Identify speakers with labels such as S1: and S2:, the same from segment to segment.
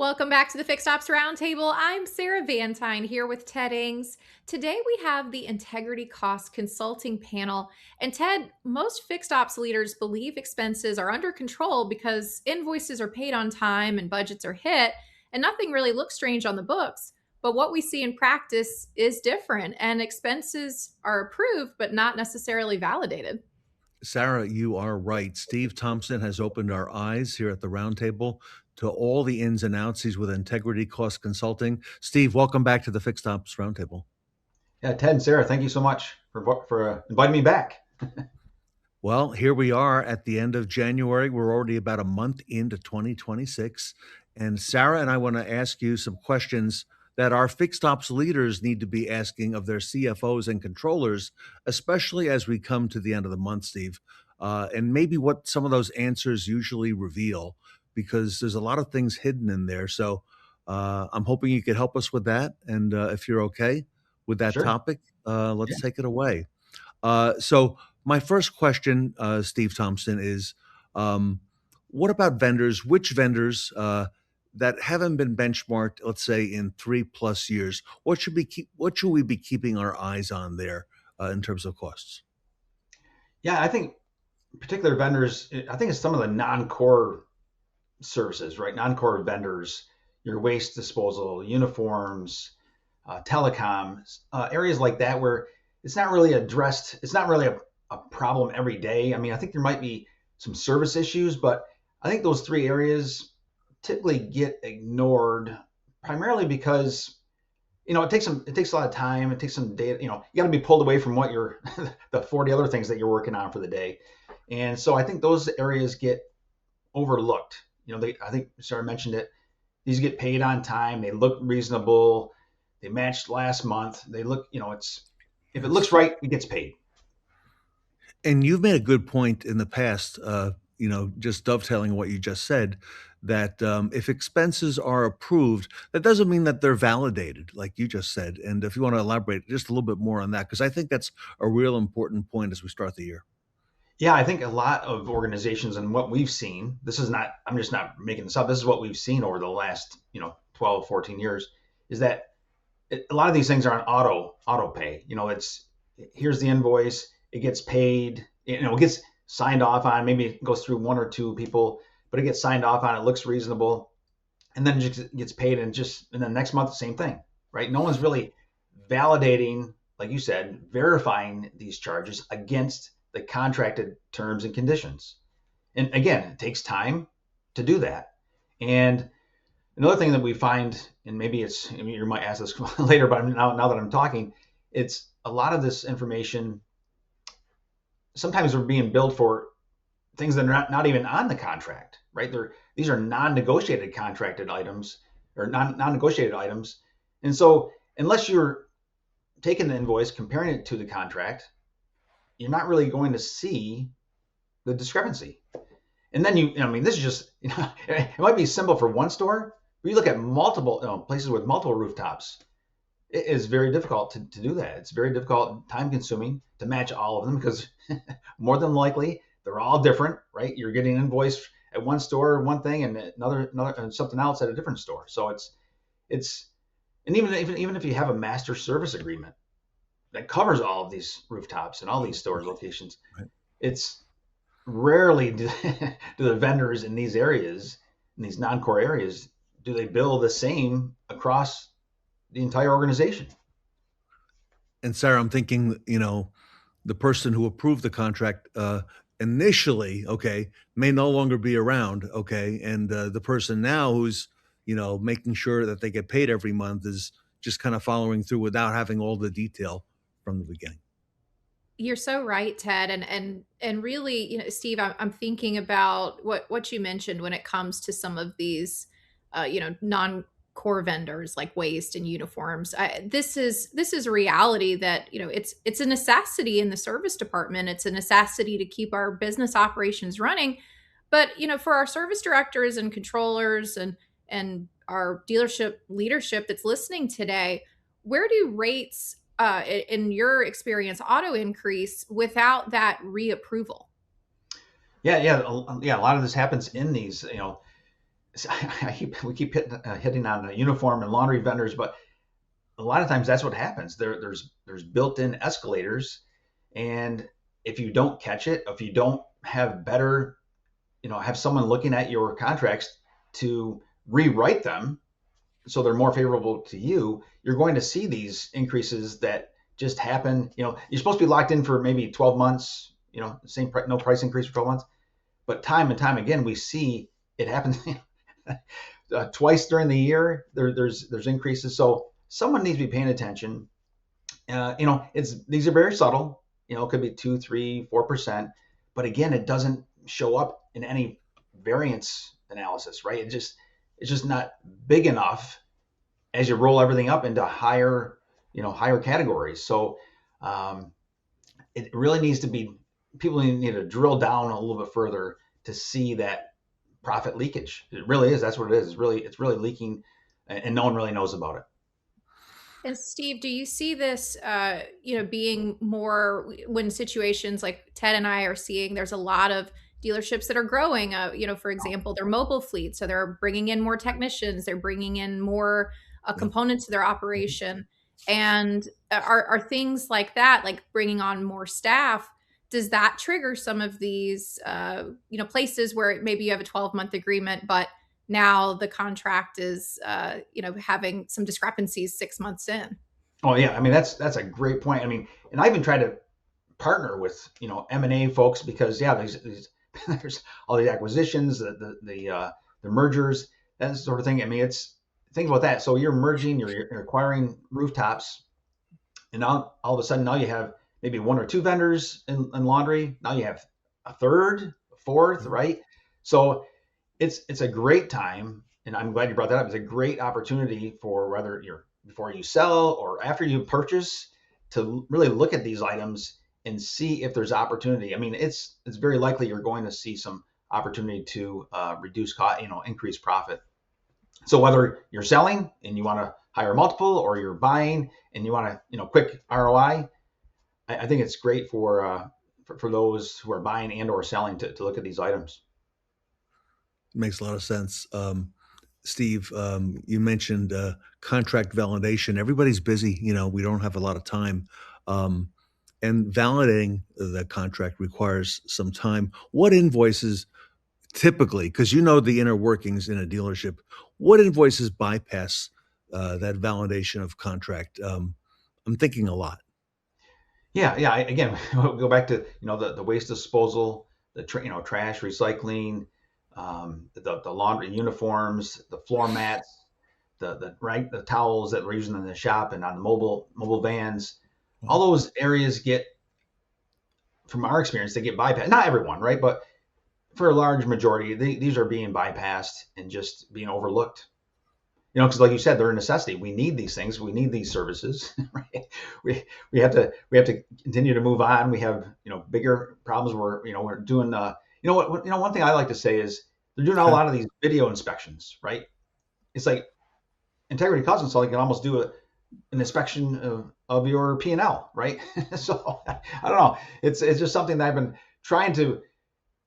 S1: Welcome back to the Fixed Ops Roundtable. I'm Sarah Vantine here with Ted Ings. Today we have the Integrity Cost Consulting panel. And Ted, most fixed ops leaders believe expenses are under control because invoices are paid on time and budgets are hit, and nothing really looks strange on the books. But what we see in practice is different, and expenses are approved but not necessarily validated.
S2: Sarah, you are right. Steve Thompson has opened our eyes here at the roundtable to all the ins and outs. He's with Integrity Cost Consulting. Steve, welcome back to the Fixed Ops Roundtable.
S3: Yeah, Ted and Sarah, thank you so much for inviting me back.
S2: Well, here we are at the end of January. We're already about a month into 2026. And Sarah and I want to ask you some questions that our fixed ops leaders need to be asking of their CFOs and controllers, especially as we come to the end of the month, Steve. And maybe what some of those answers usually reveal, because there's a lot of things hidden in there. So I'm hoping you could help us with that. And if you're okay with that
S3: Sure.
S2: topic,
S3: Yeah.
S2: let's take it away. So my first question, Steve Thompson, is what about vendors? Which vendors that haven't been benchmarked, let's say in 3+ years, what should we be keeping our eyes on there in terms of costs?
S3: Yeah, I think particular vendors, I think it's some of the non-core services, right? Non-core vendors, your waste disposal, uniforms, telecom, areas like that where it's not really addressed. It's not really a problem every day. I mean, I think there might be some service issues, but I think those three areas typically get ignored primarily because it takes a lot of time. It takes some data. You got to be pulled away from what you're the 40 other things that you're working on for the day, and so I think those areas get overlooked. I think Sarah mentioned it. These get paid on time. They look reasonable. They matched last month. They look, it's if it looks
S2: Yes.
S3: right, it gets paid.
S2: And you've made a good point in the past, just dovetailing what you just said, that if expenses are approved, that doesn't mean that they're validated, like you just said. And if you want to elaborate just a little bit more on that, because I think that's a real important point as we start the year.
S3: Yeah, I think a lot of organizations and what we've seen, this is not, I'm just not making this up. This is what we've seen over the last, 12, 14 years is that a lot of these things are on auto pay. It's here's the invoice, it gets paid, it gets signed off on. Maybe it goes through one or two people, but it gets signed off on. It looks reasonable, and then it just gets paid, and then next month the same thing, right? No one's really validating, like you said, verifying these charges against the contracted terms and conditions. And again, it takes time to do that. And another thing that we find, and maybe you might ask this later, but now that I'm talking, it's a lot of this information. Sometimes we're being billed for things that are not even on the contract, right? These are non-negotiated contracted items or non-negotiated items, and so unless you're taking the invoice, comparing it to the contract, you're not really going to see the discrepancy. And then this is just, it might be simple for one store, but you look at multiple places with multiple rooftops, it is very difficult to do that. It's very difficult, time consuming to match all of them because more than likely they're all different, right? You're getting an invoice at one store, one thing, and another and something else at a different store. So it's and even if you have a master service agreement that covers all of these rooftops and all these stores locations,
S2: Right.
S3: it's rarely do the vendors in these areas, in these non-core areas, do they bill the same across the entire organization.
S2: And Sarah, I'm thinking, the person who approved the contract initially, okay, may no longer be around, okay, and the person now who's, making sure that they get paid every month is just kind of following through without having all the detail from the beginning.
S1: You're so right, Ted, and really, Steve, I'm thinking about what you mentioned when it comes to some of these, non-core vendors like waste and uniforms. This is a reality that it's a necessity in the service department. It's a necessity to keep our business operations running. But for our service directors and controllers and our dealership leadership that's listening today, where do rates in your experience auto increase without that reapproval?
S3: Yeah, yeah, yeah. A lot of this happens in these, we keep hitting on the uniform and laundry vendors, but a lot of times that's what happens. There's built-in escalators, and if you don't catch it, if you don't have better, have someone looking at your contracts to rewrite them so they're more favorable to you, you're going to see these increases that just happen. You're supposed to be locked in for maybe 12 months, no price increase for 12 months, but time and time again we see it happens twice during the year. There's increases, so someone needs to be paying attention. It's these are very subtle. It could be 2, 3, 4%, but again, it doesn't show up in any variance analysis, right? It's just not big enough as you roll everything up into higher categories. So it really needs to be, people need to drill down a little bit further to see that profit leakage. It really is. That's what it is. It's really leaking, and no one really knows about it.
S1: And Steve, do you see this, being more when situations like Ted and I are seeing? There's a lot of dealerships that are growing. For example, their mobile fleet, so they're bringing in more technicians, they're bringing in more components to their operation, and are things like that, like bringing on more staff. Does that trigger some of these, places where maybe you have a 12-month agreement, but now the contract is having some discrepancies 6 months in?
S3: Oh yeah, I mean that's a great point. I mean, and I even try to partner with M&A folks, because these there's all these acquisitions, the mergers, that sort of thing. I mean, think about that. So you're merging, you're acquiring rooftops, and now all of a sudden now you have maybe one or two vendors in laundry. Now you have a third, a fourth, right? So it's a great time, and I'm glad you brought that up. It's a great opportunity for whether you're before you sell or after you purchase to really look at these items and see if there's opportunity. I mean, it's very likely you're going to see some opportunity to reduce cost, increase profit. So whether you're selling and you want to hire a multiple, or you're buying and you want to, quick ROI, I think it's great for those who are buying and or selling to look at these items.
S2: Makes a lot of sense. Steve, you mentioned contract validation. Everybody's busy. We don't have a lot of time. And validating the contract requires some time. What invoices typically, because the inner workings in a dealership, what invoices bypass that validation of contract? I'm thinking a lot.
S3: Yeah. Again, we'll go back to the waste disposal, the trash, recycling, the laundry uniforms, the floor mats, the towels that we're using in the shop and on the mobile vans. All those areas get, from our experience, they get bypassed. Not everyone, right? But for a large majority, these are being bypassed and just being overlooked. Because like you said, they're a necessity. We need these things. We need these services. Right? We have to continue to move on. We have bigger problems. We're doing one thing I like to say is they're doing a lot of these video inspections, right? It's like Integrity Consulting can almost do an inspection of your P&L, right? So I don't know. It's just something that I've been trying to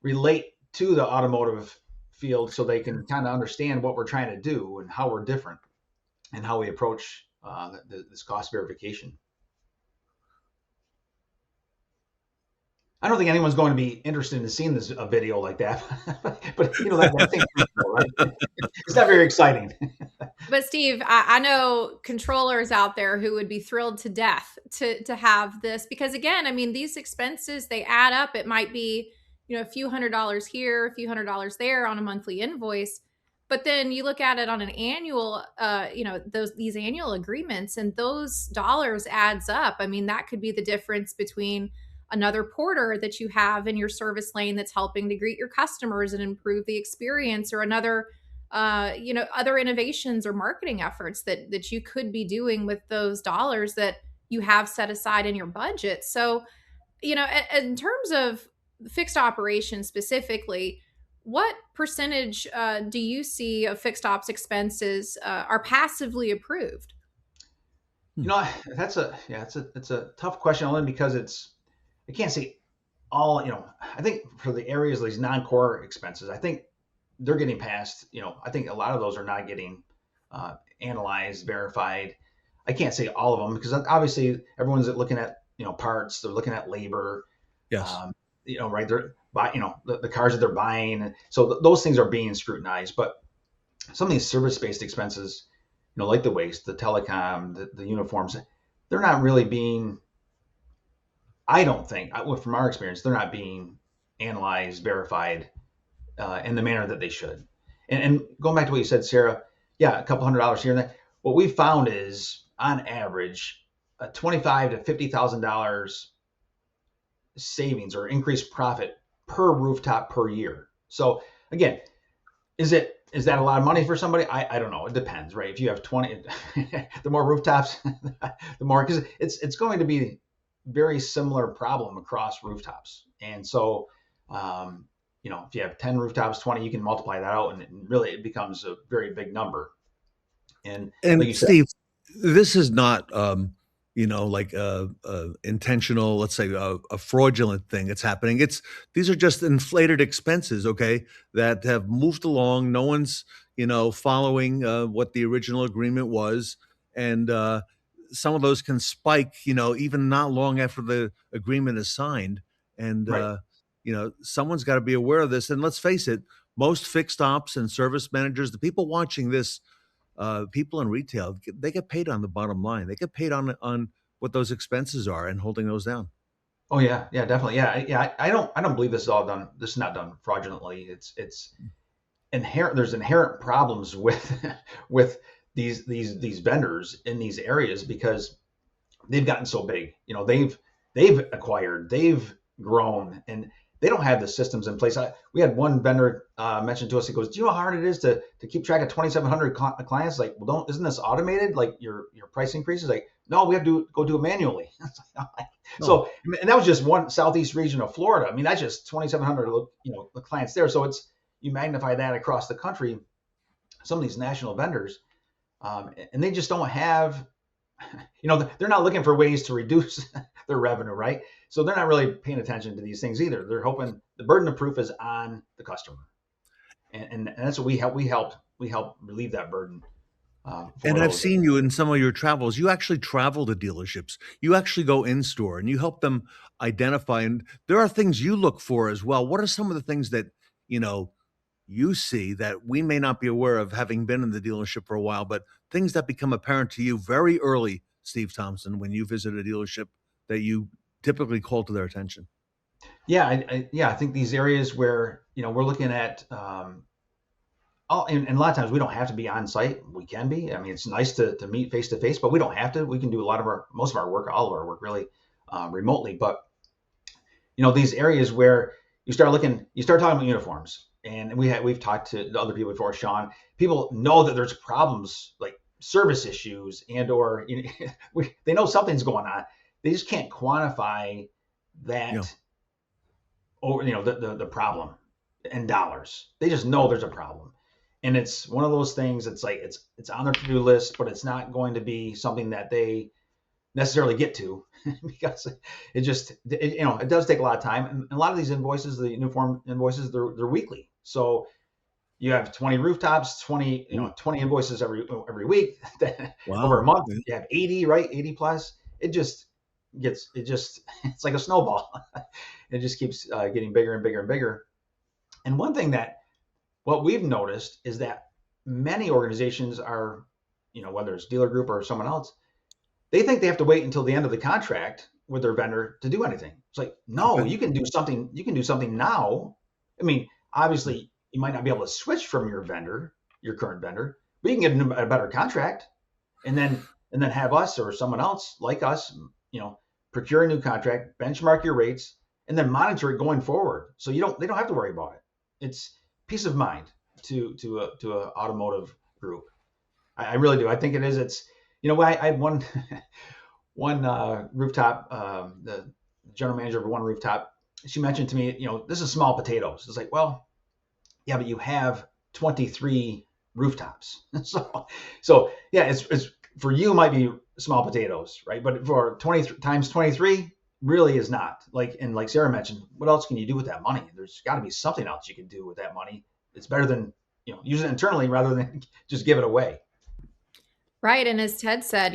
S3: relate to the automotive field so they can kind of understand what we're trying to do and how we're different and how we approach this cost verification. I don't think anyone's going to be interested in seeing a video like that, but that thing's cool, right? It's not very exciting.
S1: But Steve, I know controllers out there who would be thrilled to death to have this, because again, I mean, these expenses, they add up. It might be, a few $100s here, a few $100s there on a monthly invoice. But then you look at it on an annual, these annual agreements, and those dollars adds up. I mean, that could be the difference between another porter that you have in your service lane that's helping to greet your customers and improve the experience, or another, other innovations or marketing efforts that you could be doing with those dollars that you have set aside in your budget. So, in terms of fixed operations specifically, what percentage do you see of fixed ops expenses are passively approved?
S3: That's a tough question, only because I can't say all, I think for the areas of these non-core expenses, I think they're getting past, I think a lot of those are not getting analyzed, verified. I can't say all of them because obviously everyone's looking at, parts, they're looking at labor,
S2: Yes.
S3: um, right. They're buy, the cars that they're buying. So those things are being scrutinized, but some of these service-based expenses, like the waste, the telecom, the uniforms, they're not really being, I don't think, from our experience, they're not being analyzed, verified in the manner that they should. And going back to what you said, Sarah, yeah, a couple $100 here and there. What we found is, on average, a $25,000 to $50,000 savings or increased profit per rooftop per year. So again, is that a lot of money for somebody? I don't know. It depends, right? If you have 20, the more rooftops, the more, because it's going to be very similar problem across rooftops. And so, if you have 10 rooftops, 20, you can multiply that out, and really it becomes a very big number. And like
S2: And
S3: you said,
S2: Steve, this is not, like a intentional, let's say, a fraudulent thing that's happening. These are just inflated expenses, okay, that have moved along. No one's, following what the original agreement was, and some of those can spike, even not long after the agreement is signed. And
S3: right.
S2: someone's got to be aware of this. And let's face it, most fixed ops and service managers, the people watching this, people in retail, they get paid on the bottom line. They get paid on what those expenses are and holding those down.
S3: Oh yeah, yeah, definitely. Yeah, yeah. I don't believe this is all done. This is not done fraudulently. It's inherent. There's inherent problems with with these vendors in these areas because they've gotten so big. They've acquired, they've grown, and they don't have the systems in place. We had one vendor mention to us. He goes, "Do you know how hard it is to keep track of 2,700 clients?" Like, well, don't isn't this automated? Like your price increases? Like, no, we have to go do it manually.
S2: No.
S3: So, and that was just one southeast region of Florida. I mean, that's just 2,700 the clients there. So you magnify that across the country. Some of these national vendors, and they just don't have, they're not looking for ways to reduce their revenue, right? So they're not really paying attention to these things either. They're hoping the burden of proof is on the customer, and that's what we help relieve that burden for
S2: And I've
S3: those.
S2: seen you in some of your travels. You actually travel to dealerships. You actually go in store and you help them identify. And there are things you look for as well. What are some of the things that, you know, you see that we may not be aware of having been in the dealership for a while, but things that become apparent to you very early, Steve Thompson, when you visit a dealership that you typically call to their attention?
S3: Yeah, I think these areas where we're looking at. And a lot of times we don't have to be on site. We can be. I mean, it's nice to meet face to face, but we don't have to. We can do most of our work, all of our work, really remotely. But these areas where you start talking about uniforms, and we've talked to other people before, Sean. People know that there's problems like service issues or they know something's going on. They just can't quantify
S2: Yeah.
S3: that or the problem in dollars. They just know there's a problem. And it's one of those things. It's like it's on their to-do list, but it's not going to be something that they necessarily get to because it does take a lot of time. And a lot of these invoices, the uniform invoices, they're weekly. So you have 20 rooftops, 20
S2: Ooh,
S3: 20 invoices every week. Over a
S2: wow.
S3: month,
S2: Okay.
S3: you have 80, right? 80 plus. It's like a snowball. It just keeps getting bigger and bigger and bigger. And one thing that what we've noticed is that many organizations are, whether it's dealer group or someone else, they think they have to wait until the end of the contract with their vendor to do anything. It's like, no,
S2: Okay.
S3: you can do something. You can do something now. I mean, obviously, you might not be able to switch from your current vendor, but you can get a better contract, and then have us or someone else like us, procure a new contract, benchmark your rates, and then monitor it going forward. So they don't have to worry about it. It's peace of mind to a automotive group. I really do. I think it is. It's I had one one rooftop. The general manager of one rooftop. She mentioned to me, this is small potatoes. It's like, well, yeah, but you have 23 rooftops. So yeah, it's for you it might be small potatoes, right? But for 20 times 23 really is not. Like Sarah mentioned, what else can you do with that money? There's got to be something else you can do with that money It's better than use it internally rather than just give it away.
S1: Right, and as Ted said,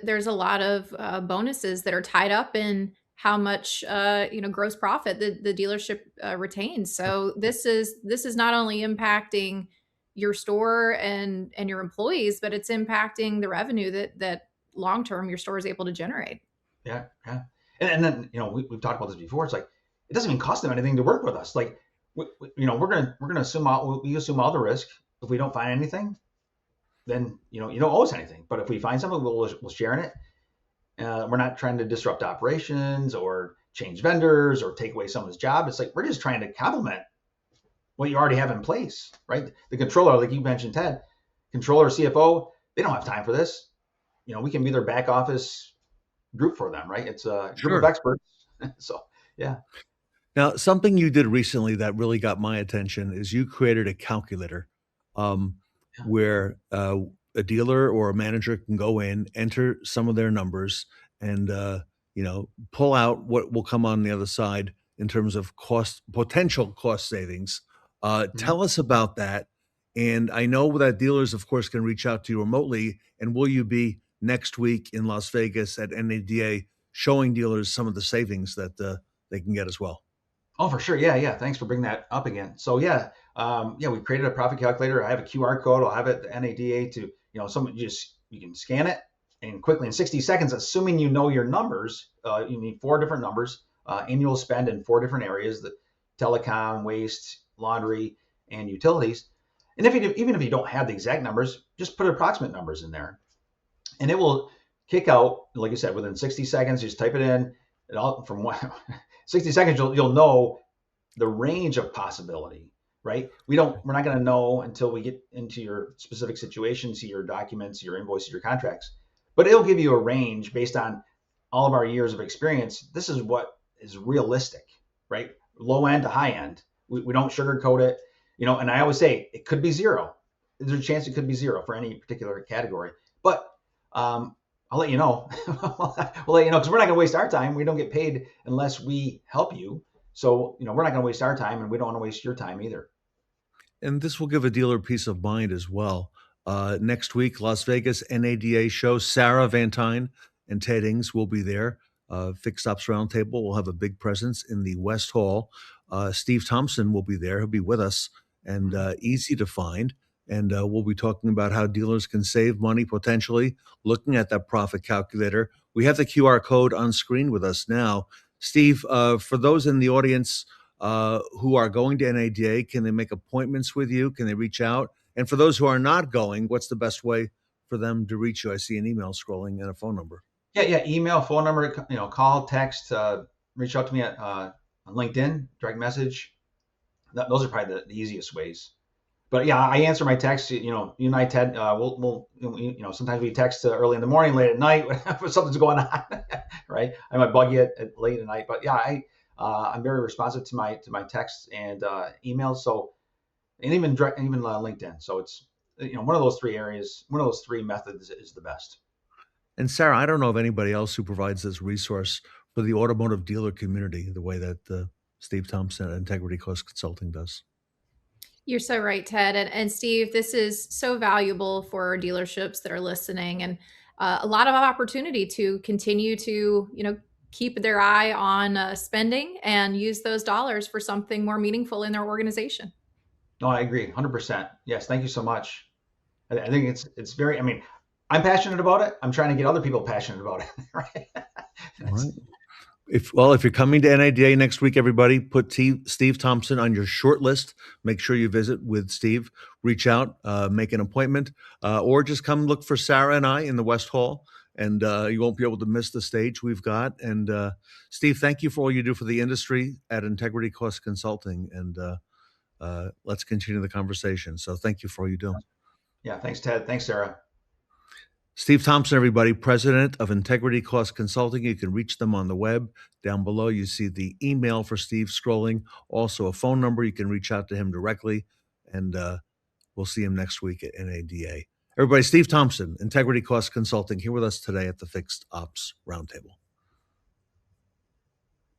S1: there's a lot of bonuses that are tied up in how much gross profit the dealership retains. So this is not only impacting your store and your employees, but it's impacting the revenue that long term your store is able to generate.
S3: Yeah, yeah. And then we've talked about this before. It's like it doesn't even cost them anything to work with us. Like we're gonna assume we assume all the risk. If we don't find anything, then you don't owe us anything. But if we find something, we'll share in it. We're not trying to disrupt operations or change vendors or take away someone's job. It's like we're just trying to complement what you already have in place, right? The controller, like you mentioned, Ted, controller, CFO, they don't have time for this. We can be their back office group for them, right? It's a group of
S2: Sure.
S3: experts. So yeah.
S2: Now, something you did recently that really got my attention is you created a calculator um,
S3: Yeah.
S2: where a dealer or a manager can go in, enter some of their numbers, and pull out what will come on the other side in terms of potential cost savings.
S3: Mhm.
S2: Tell us about that. And I know that dealers, of course, can reach out to you remotely. And will you be next week in Las Vegas at NADA showing dealers some of the savings that they can get as well?
S3: Oh, for sure. Yeah, yeah. Thanks for bringing that up again. So yeah, yeah, we created a profit calculator. I have a QR code. I'll have it at the NADA to, someone you can scan it and quickly in 60 seconds, assuming you know your numbers, you need four different numbers, annual spend in four different areas: the telecom, waste, laundry, and utilities. And even if you don't have the exact numbers, just put approximate numbers in there, and it will kick out, like you said, within 60 seconds. Just type it in. It all from 60 seconds, you'll know the range of possibility, right? We're not going to know until we get into your specific situation, see your documents, your invoices, your contracts. But it'll give you a range based on all of our years of experience. This is what is realistic, right? Low end to high end. We don't sugarcoat it, and I always say it could be zero. There's a chance it could be zero for any particular category. But I'll let you know. We'll let you know because we're not going to waste our time. We don't get paid unless we help you. So, we're not going to waste our time, and we don't want to waste your time either.
S2: And this will give a dealer peace of mind as well. Next week, Las Vegas NADA show. Sarah Vantine and Ted Ings will be there. Fixed Ops Roundtable will have a big presence in the West Hall. Steve Thompson will be there. He'll be with us and easy to find. And we'll be talking about how dealers can save money potentially, looking at that profit calculator. We have the QR code on screen with us now. Steve, for those in the audience who are going to NADA, can they make appointments with you? Can they reach out? And for those who are not going, what's the best way for them to reach you? I see an email scrolling and a phone number.
S3: Yeah, yeah. Email, phone number, call, text, reach out to me at on LinkedIn, direct message. Those are probably the easiest ways. But yeah, I answer my texts. You and I, Ted, we'll sometimes we text early in the morning, late at night when something's going on, right? I might bug you at late at night, but yeah, I'm very responsive to my texts and emails. So and even LinkedIn. So it's one of those three areas, one of those three methods is the best.
S2: And Sarah, I don't know of anybody else who provides this resource for the automotive dealer community the way that Steve Thompson at Integrity Cost Consulting does.
S1: You're so right, Ted. And Steve, this is so valuable for dealerships that are listening, and a lot of opportunity to continue to, keep their eye on spending and use those dollars for something more meaningful in their organization.
S3: No, I agree, 100%. Yes, thank you so much. I think it's very. I mean, I'm passionate about it. I'm trying to get other people passionate about it. Right.
S2: All right. If you're coming to NADA next week, everybody, put Steve Thompson on your short list. Make sure you visit with Steve. Reach out, make an appointment, or just come look for Sarah and I in the West Hall, and you won't be able to miss the stage we've got. And Steve, thank you for all you do for the industry at Integrity Cost Consulting, and let's continue the conversation. So thank you for all you do.
S3: Yeah, thanks, Ted. Thanks, Sarah.
S2: Steve Thompson, everybody, president of Integrity Cost Consulting. You can reach them on the web. Down below, you see the email for Steve scrolling. Also, a phone number. You can reach out to him directly, and we'll see him next week at NADA. Everybody, Steve Thompson, Integrity Cost Consulting, here with us today at the Fixed Ops Roundtable.